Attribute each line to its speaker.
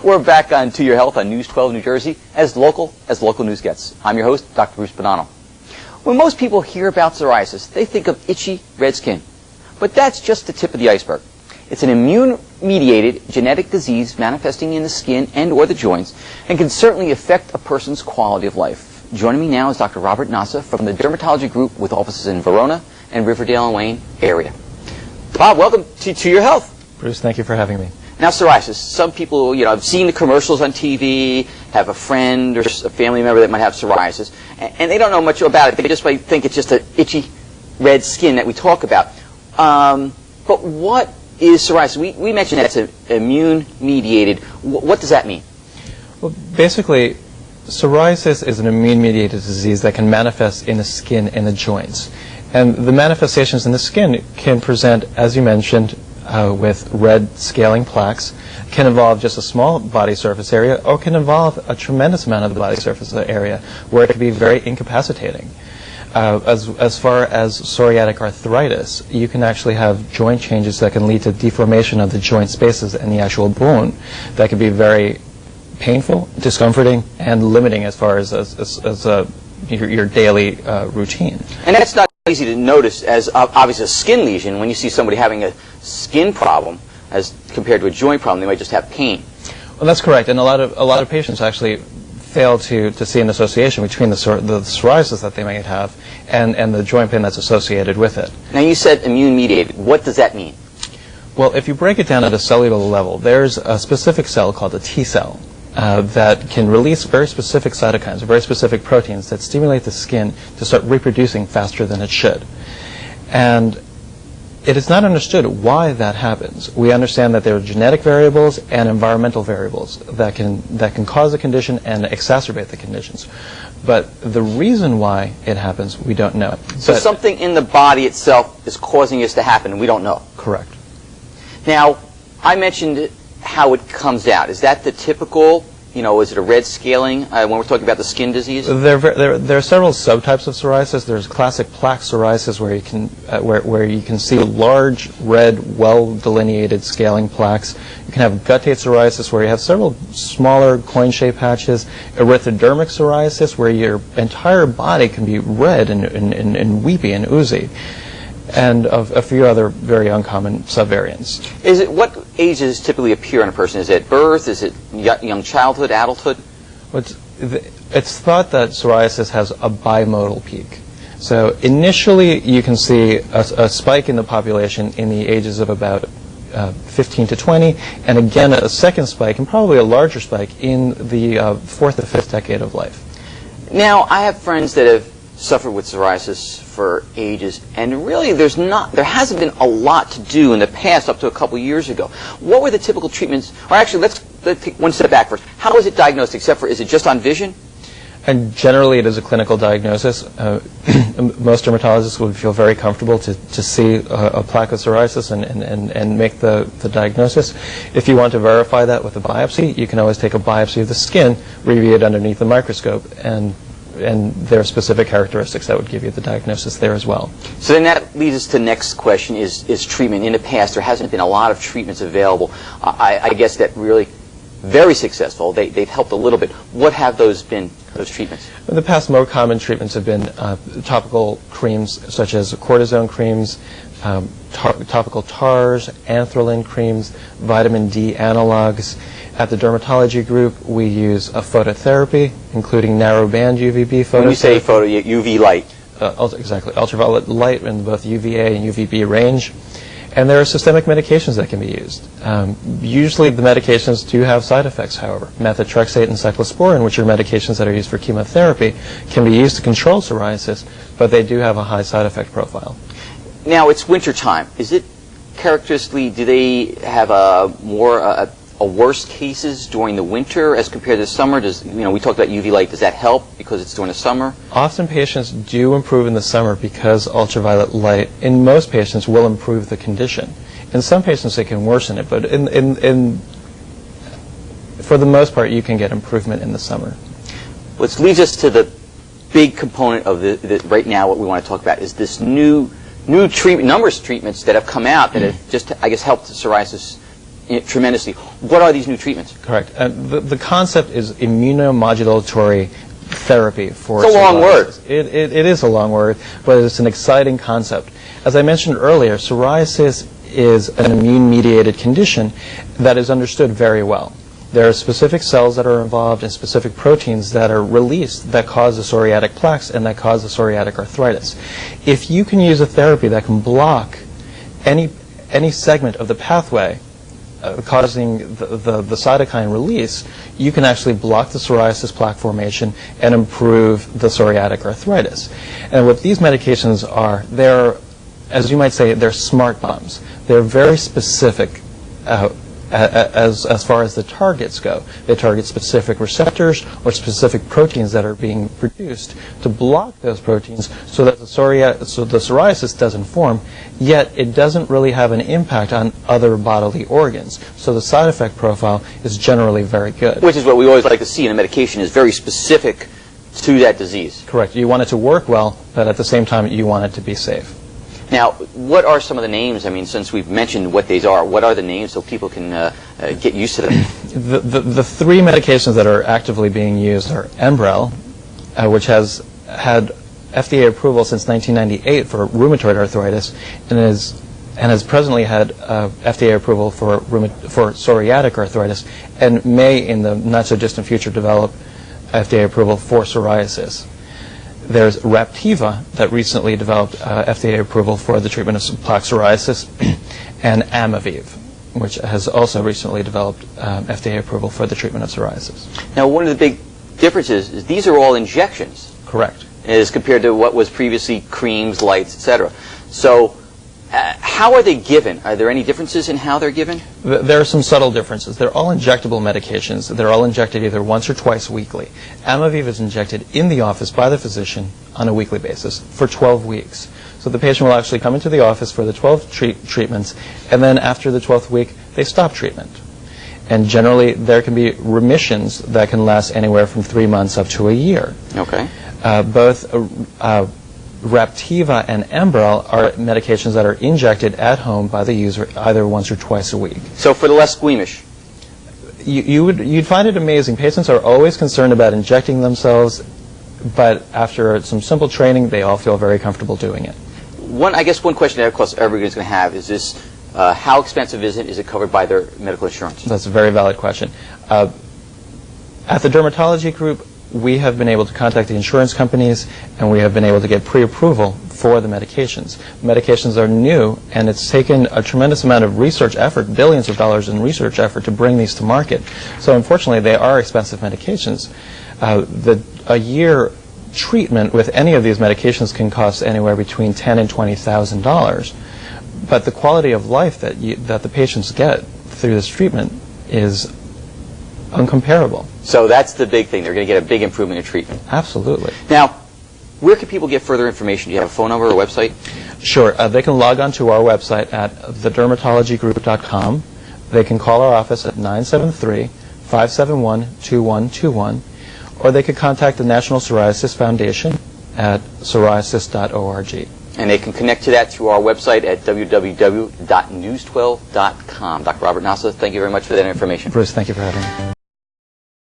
Speaker 1: We're back on To Your Health on News 12 New Jersey, as local news gets. I'm your host, Dr. Bruce Bonanno. When most people hear about psoriasis, they think of itchy, red skin. But that's just the tip of the iceberg. It's an immune-mediated genetic disease manifesting in the skin and or the joints and can certainly affect a person's quality of life. Joining me now is Dr. Robert Nossa from the Dermatology Group with offices in Verona and Riverdale and Wayne area. Bob, welcome to Your Health.
Speaker 2: Bruce, thank you for having me.
Speaker 1: Now, psoriasis. Some people, have seen the commercials on TV, have a friend or a family member that might have psoriasis, and they don't know much about it. They just might think it's just an itchy, red skin that we talk about. But what is psoriasis? We mentioned that it's immune-mediated. What does that mean?
Speaker 2: Well, basically, psoriasis is an immune-mediated disease that can manifest in the skin and the joints. And the manifestations in the skin can present, as you mentioned, with red scaling plaques, can involve just a small body surface area, or can involve a tremendous amount of the body surface area, where it can be very incapacitating. As far as psoriatic arthritis, you can actually have joint changes that can lead to deformation of the joint spaces and the actual bone. That can be very painful, discomforting, and limiting as far as your daily routine.
Speaker 1: And that's not easy to notice as obviously a skin lesion. When you see somebody having a skin problem as compared to a joint problem, they might just have pain.
Speaker 2: Well, that's correct, and a lot of patients actually fail to see an association between the psoriasis that they might have and the joint pain that's associated with it.
Speaker 1: Now, you said immune-mediated. What does that mean?
Speaker 2: Well, if you break it down at a cellular level, there's a specific cell called a T cell that can release very specific cytokines, very specific proteins that stimulate the skin to start reproducing faster than it should. And it is not understood why that happens. We understand that there are genetic variables and environmental variables that can cause the condition and exacerbate the conditions. But the reason why it happens, we don't know.
Speaker 1: So something in the body itself is causing this to happen, and we don't know.
Speaker 2: Correct.
Speaker 1: Now, I mentioned how it comes out. Is that the typical, is it a red scaling when we're talking about the skin disease?
Speaker 2: There are several subtypes of psoriasis. There's classic plaque psoriasis where you can see large, red, well-delineated scaling plaques. You can have guttate psoriasis where you have several smaller coin-shaped patches. Erythrodermic psoriasis where your entire body can be red and weepy and oozy. And of a few other very uncommon subvariants.
Speaker 1: What ages typically appear in a person? Is it birth? Is it young childhood, adulthood?
Speaker 2: It's thought that psoriasis has a bimodal peak. So initially you can see a spike in the population in the ages of about 15 to 20, and again a second spike, and probably a larger spike, in the fourth or fifth decade of life.
Speaker 1: Now, I have friends that have suffered with psoriasis for ages, and really there hasn't been a lot to do in the past up to a couple years ago. What were the typical treatments? Or actually, let's take one step back first. How is it diagnosed, except for, is it just on vision?
Speaker 2: And generally it is a clinical diagnosis. Most dermatologists would feel very comfortable to see a plaque of psoriasis and make the diagnosis. If you want to verify that with a biopsy, you can always take a biopsy of the skin, review it underneath the microscope, and there are specific characteristics that would give you the diagnosis there as well.
Speaker 1: So then that leads us to the next question, is treatment. In the past, there hasn't been a lot of treatments available. I guess that really very successful. They've helped a little bit. What have those been, those treatments?
Speaker 2: In the past, more common treatments have been topical creams such as cortisone creams, topical tars, anthralin creams, vitamin D analogs. At the Dermatology Group, we use a phototherapy, including narrow-band UVB phototherapy. When
Speaker 1: you say photo, UV light.
Speaker 2: Exactly. Ultraviolet light in both UVA and UVB range. And there are systemic medications that can be used. Usually the medications do have side effects, however. Methotrexate and cyclosporin, which are medications that are used for chemotherapy, can be used to control psoriasis, but they do have a high side effect profile. Now,
Speaker 1: it's winter time. Is it characteristically, do they have a worse cases during the winter as compared to the summer? We talked about UV light. Does that help because it's during the summer?
Speaker 2: Often patients do improve in the summer because ultraviolet light, in most patients, will improve the condition. In some patients, it can worsen it, but for the most part, you can get improvement in the summer.
Speaker 1: Which leads us to the big component of right now. What we want to talk about is this new treatment, numerous treatments that have come out that have just, I guess, helped psoriasis tremendously. What are these new treatments?
Speaker 2: Correct. The concept is immunomodulatory therapy for
Speaker 1: It's a long word.
Speaker 2: It is a long word, but it's an exciting concept. As I mentioned earlier, psoriasis is an immune-mediated condition that is understood very well. There are specific cells that are involved and specific proteins that are released that cause the psoriatic plaques and that cause the psoriatic arthritis. If you can use a therapy that can block any segment of the pathway causing the cytokine release, you can actually block the psoriasis plaque formation and improve the psoriatic arthritis. And what these medications are, they're, as you might say, they're smart bombs. They're very specific as far as the targets go. They target specific receptors or specific proteins that are being produced to block those proteins so that the psoriasis doesn't form, yet it doesn't really have an impact on other bodily organs. So the side effect profile is generally very good.
Speaker 1: Which is what we always like to see in a medication, is very specific to that disease.
Speaker 2: Correct. You want it to work well, but at the same time you want it to be safe.
Speaker 1: Now, what are some of the names? I mean, since we've mentioned what these are, what are the names so people can get used to them?
Speaker 2: The three medications that are actively being used are Enbrel, which has had FDA approval since 1998 for rheumatoid arthritis, and has presently had FDA approval for psoriatic arthritis, and may, in the not-so-distant future, develop FDA approval for psoriasis. There's Raptiva that recently developed FDA approval for the treatment of plaque psoriasis, and Amaviv, which has also recently developed FDA approval for the treatment of psoriasis.
Speaker 1: Now, one of the big differences is these are all injections.
Speaker 2: Correct.
Speaker 1: As compared to what was previously creams, lights, etc. So, how are they given? Are there any differences in how they're given?
Speaker 2: There are some subtle differences. They're all injectable medications. They're all injected either once or twice weekly. Amaviv is injected in the office by the physician on a weekly basis for 12 weeks. So the patient will actually come into the office for the 12 treatments, and then after the 12th week, they stop treatment. And generally, there can be remissions that can last anywhere from 3 months up to a year.
Speaker 1: Okay.
Speaker 2: Both Raptiva and Enbrel are medications that are injected at home by the user either once or twice a week.
Speaker 1: So for the less squeamish?
Speaker 2: You'd find it amazing. Patients are always concerned about injecting themselves, but after some simple training, they all feel very comfortable doing it.
Speaker 1: I guess one question that, of course, everybody's going to have is this, how expensive is it? Is it covered by their medical insurance?
Speaker 2: That's a very valid question. At the Dermatology Group, we have been able to contact the insurance companies, and we have been able to get pre-approval for the medications. Medications are new, and it's taken a tremendous amount of research effort, billions of dollars in research effort, to bring these to market. So unfortunately, they are expensive medications. A year treatment with any of these medications can cost anywhere between $10,000 and $20,000. But the quality of life that the patients get through this treatment is uncomparable.
Speaker 1: So that's the big thing. They're going to get a big improvement in treatment.
Speaker 2: Absolutely.
Speaker 1: Now, where can people get further information? Do you have a phone number or a website?
Speaker 2: Sure. They can log on to our website at thedermatologygroup.com. They can call our office at 973-571-2121, or they could contact the National Psoriasis Foundation at psoriasis.org.
Speaker 1: And they can connect to that through our website at www.news12.com. Dr. Robert Nossa, thank you very much for that information.
Speaker 2: Bruce, thank you for having me.